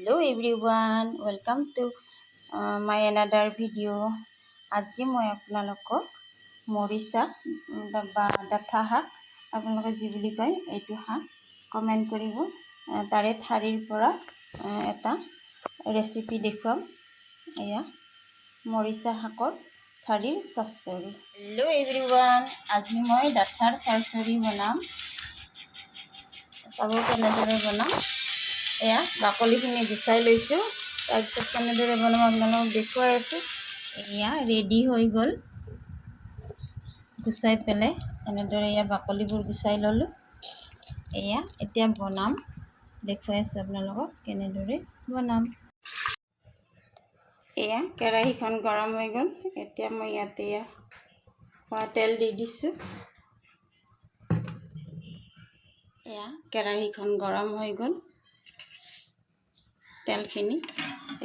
Hello everyone, welcome to my another video. আজি মই আপোনালোকক মৰিচা বা ডাঠা শাক আপোনালোকে যি বুলি কয় এইটো শাক কমেন্ট কৰিব তাৰে ঠাৰিৰ পৰা এটা ৰেচিপি দেখুৱাম এয়া মৰিচা শাকৰ ঠাৰিৰ চৰচৰি Hello everyone, আজি মই ডাঠাৰ চৰচৰি বনাম চাব কেনেদৰে বনাম এয়া বাকলিখিনি গুচাই লৈছো তাৰপিছত কেনেদৰে বনাম আপোনালোকক দেখুৱাই আছো এয়া ৰেডি হৈ গ'ল গুচাই পেলাই এনেদৰে এয়া বাকলিবোৰ গুচাই ললো এয়া এতিয়া বনাম দেখুৱাই আছো আপোনালোকক কেনেদৰে বনাম এয়া কেৰাহীখন গৰম হৈ গ'ল এতিয়া মই ইয়াতে খোৱা তেল দি দিছো এয়া কেৰাহীখন গৰম হৈ গ'ল তেলখিনি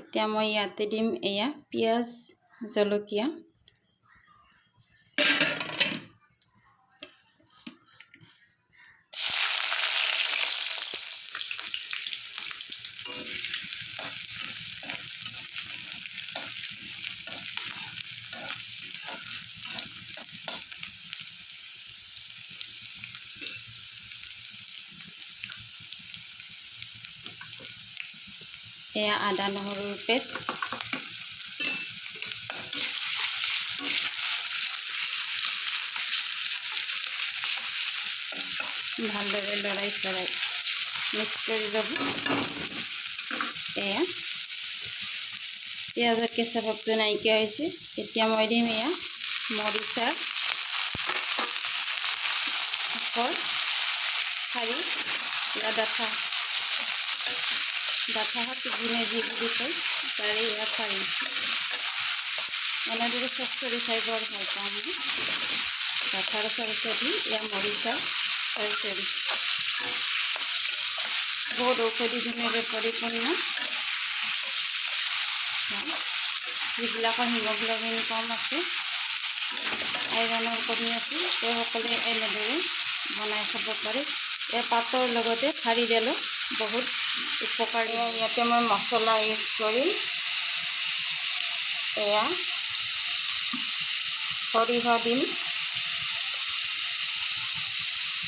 এতিয়া মই ইয়াতে দিম এয়া পিয়াজ জলকীয়া এয়া আদা নহৰুৰ পেষ্ট ভালদৰে লৰাই মিক্স কৰি ল'ব এয়া পিঁয়াজৰ কেঁচা ভাৱটো নাইকিয়া হৈছে এতিয়া মই দিম এয়া মৰিচাৰ শাকৰ ঠাৰি ডাঠা শাক যোনে যি বুলি কয় তাৰে এয়া ঠাৰি এনেদৰে চৰচৰি খাই বৰ ভাল পাওঁ মই ডাঠাৰ চৰচৰি এয়া মৰিচাৰ চৰচৰি বহুত ঔষধি গুণেৰে পৰিপূৰ্ণ যিবিলাকৰ হিমোগ্লোবিন কম আছে আইৰণৰ কমি আছে তেওঁসকলে এনেদৰে বনাই খাব পাৰে এই পাতৰ লগতে ঠাৰি দিলে বহুত উপকাৰী ইয়াতে মই মছলা ইউজ কৰিম এয়া সৰিয়হ দিম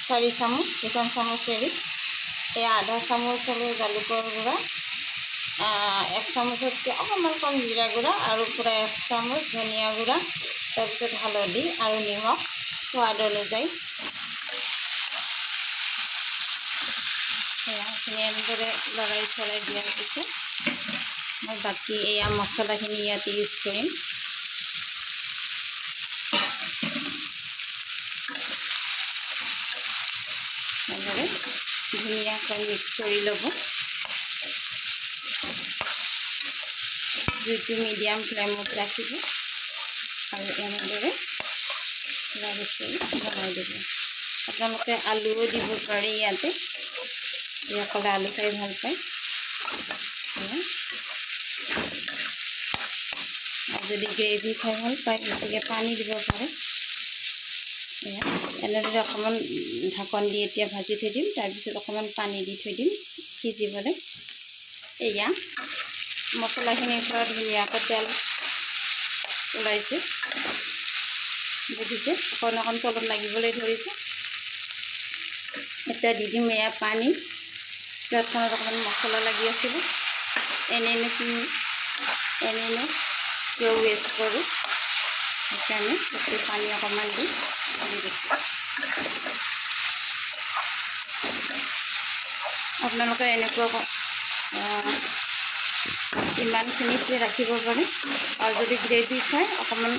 4 চামুচ 2 চামুচ এৰি এয়া আধা চামুচ হ'লে জালুকৰ গুড়া 1 চামুচতকৈ অকণমান কম জিৰা গুড়া আৰু পুৰা 1 চামুচ ধনিয়া গুড়া তাৰপিছত হালধি আৰু নিমখ সোৱাদ অনুযায়ী এয়াখিনি এনেদৰে লৰাই চলাই দিয়াৰ পিছত মই বাকী এয়া মছলাখিনি ইয়াতে ইউজ কৰিম এনেদৰে ধুনীয়াকৈ মিক্স কৰি ল'ব জুইটো মিডিয়াম ফ্লেমত ৰাখিব আৰু এনেদৰে লাৰি কৰি বনাই দিব আপোনালোকে আলুও দিব পাৰে ইয়াতে যিসকলে আলু খাই ভাল পায় আৰু যদি গ্ৰেভি খাই ভাল পায় বেছিকৈ পানী দিব পাৰে এনেদৰে অকণমান ঢাকন দি এতিয়া ভাজি থৈ দিম তাৰপিছত অকণমান পানী দি থৈ দিম সিজিবলৈ এয়া মছলাখিনিৰ পৰা ধুনীয়াকৈ তেল ওলাইছে দেখিছে অকণ তলত লাগিবলৈ ধৰিছে এতিয়া দি দিম এয়া পানী প্লেটখনত অকণমান মছলা লাগি আছিলে এনেই কিয় ৱেষ্ট কৰোঁ সেইকাৰণে বেছি পানী অকণমান দি দিছোঁ আপোনালোকে এনেকুৱা ইমানখিনিতে ৰাখিব পাৰে আৰু যদি গ্ৰেভি খায় অকণমান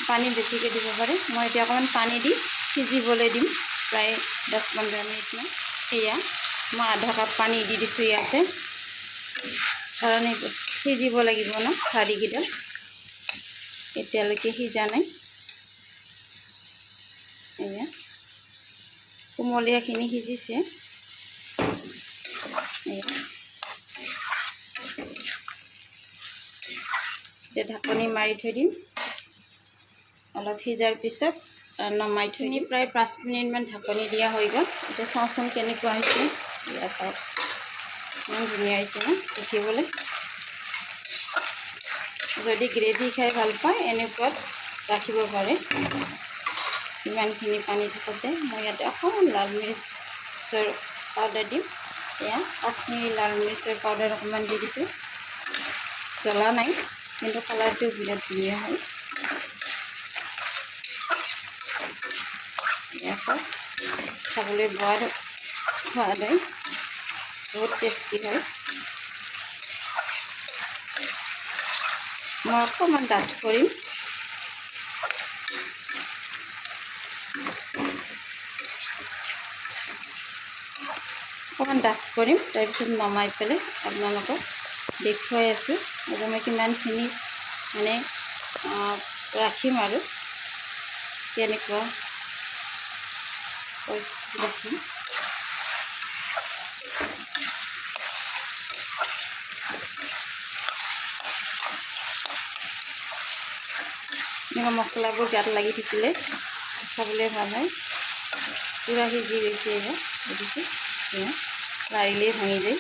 পানী বেছিকৈ দিব পাৰে মই এতিয়া অকণমান পানী দি সিজিবলৈ দিম প্ৰায় 10-15 মিনিটমান এয়া মই আধা কাপ পানী দি দিছোঁ ইয়াতে কাৰণ সিজিব লাগিব ন ঠাৰিকেইটা এতিয়ালৈকে সিজা নাই এয়া কোমলীয়াখিনি সিজিছে এয়া এতিয়া ঢাকনি মাৰি থৈ দিম অলপ সিজাৰ পিছত নমাই থৈ দিম প্ৰায় 5 মিনিটমান ঢাকনি দিয়া হৈ গ'ল এতিয়া চাওঁচোন কেনেকুৱা হৈছে এয়া চাওক ধুনীয়া হৈছে ন দেখিবলৈ। যদি গ্ৰেভি খাই ভাল পায় এনেকুৱাত ৰাখিব পাৰে। ইমানখিনি পানী থাকোঁতে মই ইয়াতে অকণমান লাল মিৰ্চৰ পাউডাৰ দিম। এয়া কাশ্মীৰী লাল মিৰ্চৰ পাউডাৰ অকণমান দি দিছোঁ। জ্বলা নাই কিন্তু কালাৰটো বিৰাট ধুনীয়া হয়। এয়া খাবলৈ বৰ সোৱাদ হয়, বহুত টেষ্টি হয়। মই অকণমান ডাঠ কৰিম। অকণমান ডাঠ কৰিম, তাৰপিছত নমাই পেলাই আপোনালোকক দেখুৱাই আছোঁ আৰু মই কিমানখিনি মানে ৰাখিম আৰু কেনেকুৱা ৰাখিম। এনেকুৱা মছলাবোৰ গাত লাগি থাকিলে খাবলৈ ভাল হয়। পূৰা সিজি গৈছে এয়া দেখিছে, লাৰিলেই ভাঙি যায়।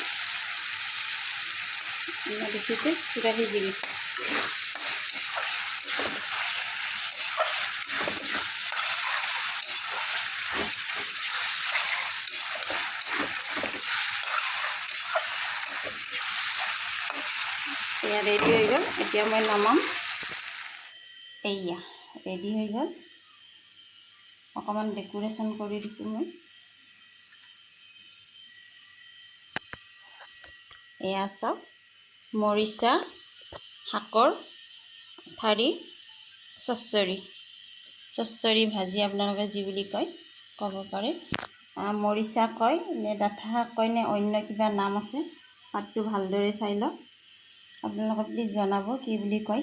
দেখিছে পূৰা সিজি গৈছে। এয়া ৰেডি হৈ গ'ল। এতিয়া মই নমাম। এয়া ৰেডি হৈ গ'ল। অকণমান ডেকোৰেশ্যন কৰি দিছোঁ মই। এয়া চাওক, মৰিচা শাকৰ ঠাৰি চচ্চৰি ভাজি আপোনালোকে যি বুলি কয় ক'ব পাৰে। মৰিচা কয় নে ডাঠা শাক কয় নে অন্য কিবা নাম আছে, পাতটো ভালদৰে চাই লওক। আপোনালোকে প্লিজ জনাব কি বুলি কয়।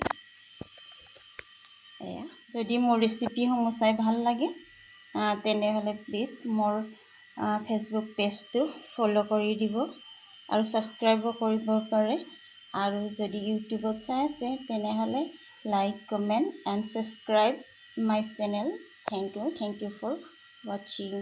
এয়া যদি মোৰ ৰেচিপিসমূহ চাই ভাল লাগে তেনেহ'লে প্লিজ মোৰ ফেচবুক পেজটো ফ'ল' কৰি দিব আৰু ছাবস্ক্ৰাইবো কৰিব পাৰে। আৰু যদি ইউটিউবত চাই আছে তেনেহ'লে like, comment and subscribe my channel. Thank you for watching.